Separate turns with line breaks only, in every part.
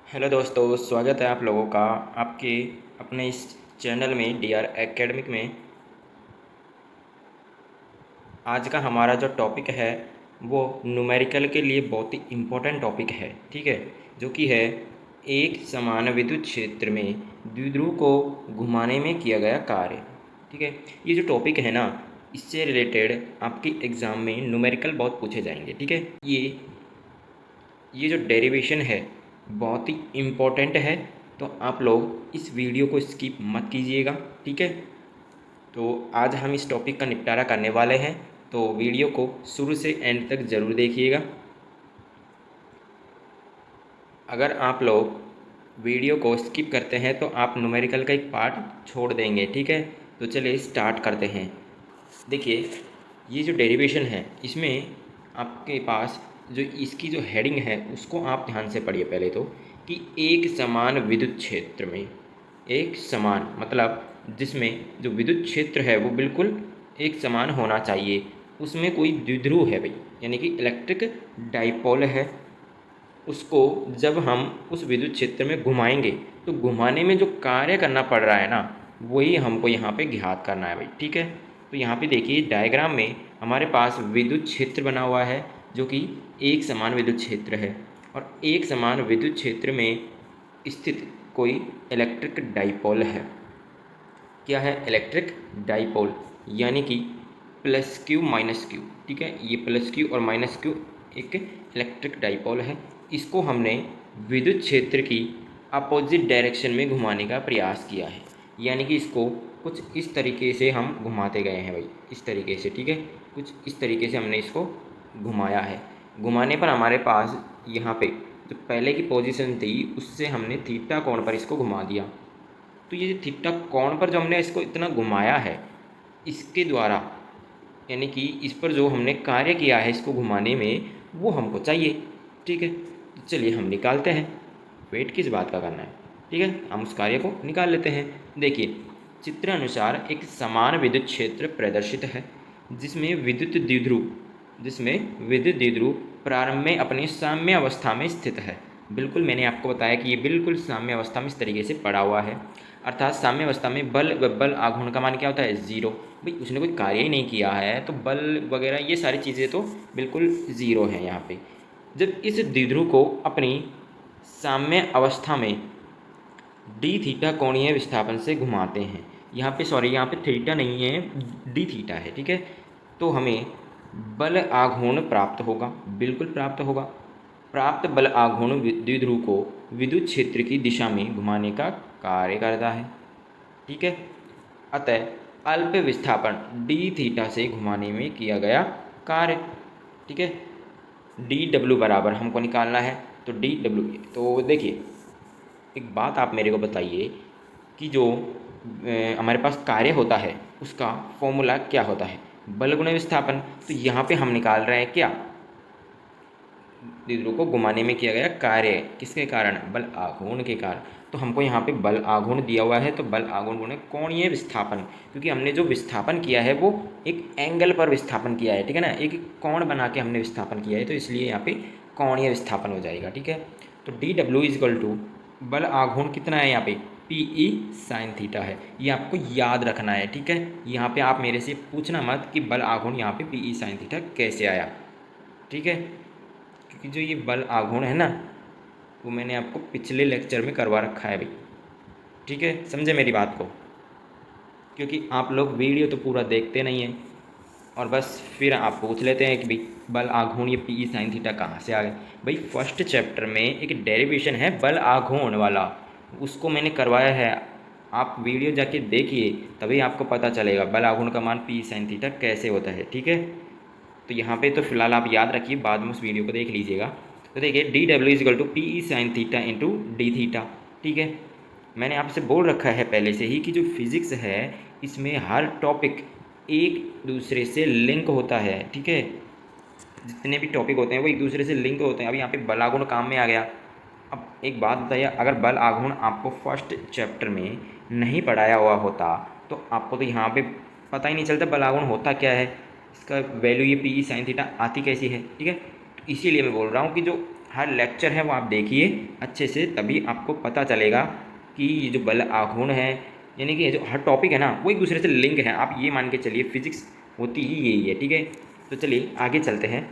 Hello दोस्तों, स्वागत है आप लोगों का आपके अपने इस चैनल में डी आर एकेडमिक में। आज का हमारा जो टॉपिक है वो न्यूमेरिकल के लिए बहुत ही इम्पोर्टेंट टॉपिक है, ठीक है। जो कि है एक समान विद्युत क्षेत्र में द्विध्रुव को घुमाने में किया गया कार्य, ठीक है। ये जो टॉपिक है ना, इससे रिलेटेड आपके एग्ज़ाम में न्यूमेरिकल बहुत पूछे जाएंगे, ठीक है। ये जो डेरिवेशन है बहुत ही इम्पोर्टेंट है, तो आप लोग इस वीडियो को स्किप मत कीजिएगा, ठीक है। तो आज हम इस टॉपिक का निपटारा करने वाले हैं, तो वीडियो को शुरू से एंड तक ज़रूर देखिएगा। अगर आप लोग वीडियो को स्किप करते हैं तो आप न्यूमेरिकल का एक पार्ट छोड़ देंगे, ठीक है। तो चलिए स्टार्ट करते हैं। देखिए, ये जो डेरिवेशन है इसमें आपके पास जो इसकी जो हेडिंग है उसको आप ध्यान से पढ़िए पहले तो, कि एक समान विद्युत क्षेत्र में, एक समान मतलब जिसमें जो विद्युत क्षेत्र है वो बिल्कुल एक समान होना चाहिए, उसमें कोई द्विध्रुव है भाई, यानी कि इलेक्ट्रिक डाइपोल है। उसको जब हम उस विद्युत क्षेत्र में घुमाएंगे तो घुमाने में जो कार्य करना पड़ रहा है ना, वही हमको यहाँ पे ज्ञात करना है भाई, ठीक है। तो यहाँ पे देखिए डायग्राम में हमारे पास विद्युत क्षेत्र बना हुआ है जो कि एक समान विद्युत क्षेत्र है, और एक समान विद्युत क्षेत्र में स्थित कोई इलेक्ट्रिक डाइपोल है। क्या है? इलेक्ट्रिक डाइपोल, यानी कि प्लस क्यू माइनस क्यू, ठीक है। ये प्लस क्यू और माइनस क्यू एक इलेक्ट्रिक डाइपोल है। इसको हमने विद्युत क्षेत्र की अपोजिट डायरेक्शन में घुमाने का प्रयास किया है, यानी कि इसको कुछ इस तरीके से हम घुमाते गए हैं भाई, इस तरीके से, ठीक है। कुछ इस तरीके से हमने इसको घुमाया है। घुमाने पर हमारे पास यहाँ पे जो पहले की पोजीशन थी उससे हमने थीटा कोण पर इसको घुमा दिया। तो ये थीटा कोण पर जो हमने इसको इतना घुमाया है, इसके द्वारा यानी कि इस पर जो हमने कार्य किया है इसको घुमाने में, वो हमको चाहिए, ठीक है। तो चलिए हम निकालते हैं, वेट किस बात का करना है, ठीक है। हम उस कार्य को निकाल लेते हैं। देखिए, चित्र अनुसार एक समान विद्युत क्षेत्र प्रदर्शित है जिसमें विद्युत द्विध्रुव प्रारंभ में अपनी साम्य अवस्था में स्थित है। बिल्कुल, मैंने आपको बताया कि ये बिल्कुल साम्य अवस्था में इस तरीके से पड़ा हुआ है, अर्थात साम्य अवस्था में बल आघूर्ण का मान क्या होता है? ज़ीरो। भाई उसने कोई कार्य ही नहीं किया है तो बल वगैरह ये सारी चीज़ें तो बिल्कुल ज़ीरो हैं यहाँ पे। जब इस द्विध्रुव को अपनी साम्य अवस्था में डी थीटा कोणीय विस्थापन से घुमाते हैं, यहाँ पे सॉरी, यहाँ पे थीटा नहीं है, डी थीटा है, ठीक है। तो हमें बल आघूर्ण प्राप्त होगा, बिल्कुल प्राप्त होगा। प्राप्त बल आघूर्ण द्विध्रुव को विद्युत क्षेत्र की दिशा में घुमाने का कार्य करता है, ठीक है। अतः अल्प विस्थापन डी थीटा से घुमाने में किया गया कार्य, ठीक है। डी डब्ल्यू बराबर हमको निकालना है, तो डी डब्ल्यू, तो देखिए एक बात आप मेरे को बताइए कि जो हमारे पास कार्य होता है उसका फॉर्मूला क्या होता है? बल गुणा विस्थापन। तो यहाँ पे हम निकाल रहे हैं क्या? द्विध्रुव को घुमाने में किया गया कार्य, किसके कारण? बल आघूर्ण के कारण। तो हमको यहाँ पे बल आघूर्ण दिया हुआ है, तो बल आघूर्ण गुणे कोणीय विस्थापन, क्योंकि हमने जो विस्थापन किया है वो एक एंगल पर विस्थापन किया है, ठीक है ना, एक कोण बना के हमने विस्थापन किया है, तो इसलिए यहाँ पे कोणीय विस्थापन हो जाएगा, ठीक है। तो D W is equal to बल आघूर्ण कितना है यहाँ पे? पी ई साइन थीटा है, ये आपको याद रखना है, ठीक है। यहाँ पे आप मेरे से पूछना मत कि बल आघूर्ण यहाँ पे पी ई साइन थीटा कैसे आया, ठीक है। क्योंकि जो ये बल आघूर्ण है ना, वो मैंने आपको पिछले लेक्चर में करवा रखा है भाई, ठीक है, समझे मेरी बात को। क्योंकि आप लोग वीडियो तो पूरा देखते नहीं हैं और बस फिर आप पूछ लेते हैं कि भाई बल आघूर्ण ये पी ई साइन थीटा कहाँ से आ गए। भाई फर्स्ट चैप्टर में एक डेरिवेशन है बल आघूर्ण वाला, उसको मैंने करवाया है, आप वीडियो जाके देखिए तभी आपको पता चलेगा बल आघूर्ण का मान पी ई साइन थीटा कैसे होता है, ठीक है। तो यहाँ पे तो फिलहाल आप याद रखिए, बाद में उस वीडियो को देख लीजिएगा। तो देखिए D W is equal to P E sine theta into D theta, ठीक है। मैंने आपसे बोल रखा है पहले से ही कि जो फिज़िक्स है इसमें हर टॉपिक एक दूसरे से लिंक होता है, ठीक है। जितने भी टॉपिक होते हैं वो एक दूसरे से लिंक होते हैं। अब यहाँ पे बल आघूर्ण काम में आ गया। अब एक बात बताइए, अगर बल आघूर्ण आपको फर्स्ट चैप्टर में नहीं पढ़ाया हुआ होता तो आपको तो यहाँ पे पता ही नहीं चलता बल आघूर्ण होता क्या है, इसका वैल्यू ये पी ई साइन थीटा आती कैसी है, ठीक है। तो इसीलिए मैं बोल रहा हूँ कि जो हर लेक्चर है वो आप देखिए अच्छे से, तभी आपको पता चलेगा कि ये जो बल आघूर्ण है, यानी कि ये जो हर टॉपिक है ना वो एक दूसरे से लिंक है। आप ये मान के चलिए फिजिक्स होती ही यही है, ठीक है। तो चलिए आगे चलते हैं।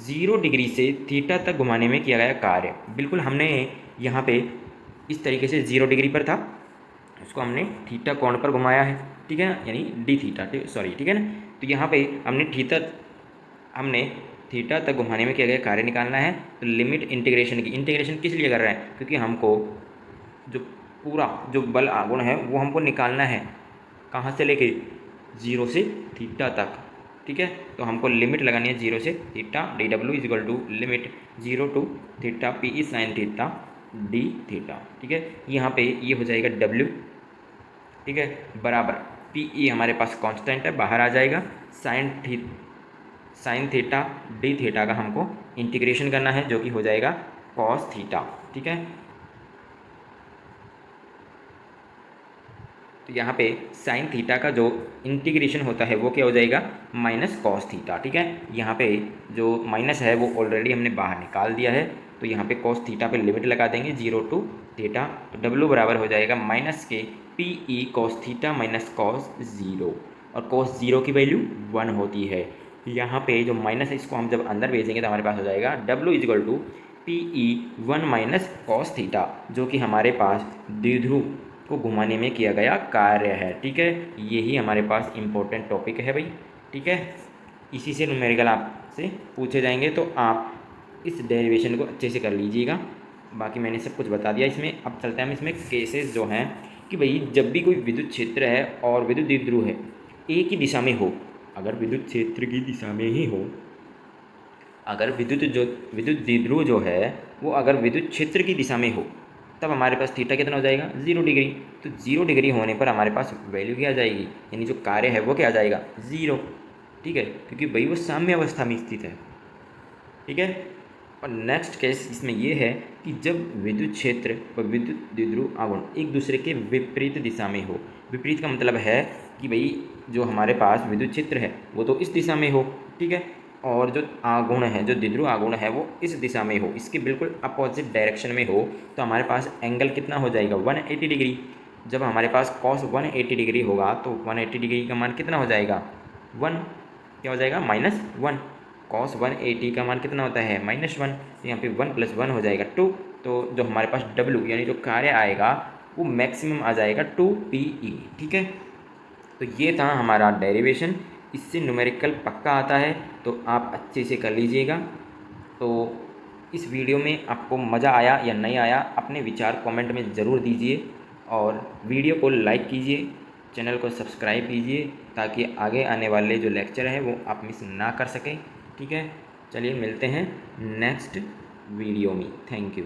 0 डिग्री से थीटा तक घुमाने में किया गया कार्य, बिल्कुल हमने यहाँ पे इस तरीके से 0 डिग्री पर था, उसको हमने थीटा कोण पर घुमाया है, ठीक है ना, यानी डी थीटा, सॉरी, ठीक है ना। तो यहाँ पे हमने थीटा तक घुमाने में किया गया कार्य निकालना है। तो लिमिट इंटीग्रेशन की, इंटीग्रेशन किस लिए कर रहे हैं, क्योंकि हमको जो पूरा जो बल आघूर्ण है वो हमको निकालना है, कहाँ से लेके 0 से थीटा तक, ठीक है। तो हमको लिमिट लगानी है 0 से थीटा, D W is equal to limit 0 to theta P E sine theta D theta, ठीक है। यहाँ पे ये हो जाएगा डब्ल्यू, ठीक है, बराबर पी ई हमारे पास कांस्टेंट है, बाहर आ जाएगा। साइन थीटा डी थीटा का हमको इंटीग्रेशन करना है, जो कि हो जाएगा कॉस थीटा, ठीक है। तो यहाँ पे साइन थीटा का जो इंटीग्रेशन होता है वो क्या हो जाएगा, माइनस कॉस थीटा, ठीक है। यहाँ पे जो माइनस है वो ऑलरेडी हमने बाहर निकाल दिया है, तो यहाँ पे कॉस थीटा पे लिमिट लगा देंगे 0 टू थीटा। तो डब्ल्यू बराबर हो जाएगा माइनस के P E cos theta minus cos 0, और कॉस 0 की वैल्यू 1 होती है। यहाँ पे जो माइनस है इसको हम जब अंदर भेजेंगे तो हमारे पास हो जाएगा W is equal to P E 1 minus cos theta, जो कि हमारे पास द्विध्रुव को घुमाने में किया गया कार्य है, ठीक है। यही हमारे पास इम्पोर्टेंट टॉपिक है भाई, ठीक है। इसी से न्यूमेरिकल आपसे पूछे जाएंगे, तो आप इस डेरिवेशन को अच्छे से कर लीजिएगा। बाकी मैंने सब कुछ बता दिया इसमें। अब चलते हैं हम इसमें केसेस जो हैं कि भाई जब भी कोई विद्युत क्षेत्र है और विद्युत द्विध्रुव है एक ही दिशा में हो, अगर विद्युत क्षेत्र की दिशा में ही हो, अगर विद्युत द्विध्रुव जो है वो अगर विद्युत क्षेत्र की दिशा में हो, तब हमारे पास थीटा कितना हो जाएगा, 0 डिग्री। तो 0 डिग्री होने पर हमारे पास वैल्यू क्या आ जाएगी, यानी जो कार्य है वो क्या आ जाएगा, 0, ठीक है, क्योंकि भाई वो साम्य अवस्था में स्थित है, ठीक है। और नेक्स्ट केस इसमें ये है कि जब विद्युत क्षेत्र व विद्युत द्विध्रुव आघूर्ण एक दूसरे के विपरीत दिशा में हो। विपरीत का मतलब है कि भाई जो हमारे पास विद्युत क्षेत्र है वो तो इस दिशा में हो, ठीक है, और जो आघूर्ण है, जो द्विध्रुव आघूर्ण है वो इस दिशा में हो, इसके बिल्कुल अपोजिट डायरेक्शन में हो, तो हमारे पास एंगल कितना हो जाएगा, 180 डिग्री। जब हमारे पास कॉस 180 डिग्री होगा तो 180 डिग्री का मान कितना हो जाएगा, 1, क्या हो जाएगा, -1। कॉस 180 का मान कितना होता है, -1, तो यहाँ पे 1 + 1 हो जाएगा 2। तो जो हमारे पास W यानी जो कार्य आएगा वो मैक्सिमम आ जाएगा 2PE, ठीक है। तो ये था हमारा डेरिवेशन, इससे न्यूमेरिकल पक्का आता है, तो आप अच्छे से कर लीजिएगा। तो इस वीडियो में आपको मज़ा आया या नहीं आया, अपने विचार कमेंट में ज़रूर दीजिए, और वीडियो को लाइक कीजिए, चैनल को सब्सक्राइब कीजिए, ताकि आगे आने वाले जो लेक्चर हैं वो आप मिस ना कर सकें, ठीक है। चलिए मिलते हैं नेक्स्ट वीडियो में, थैंक यू।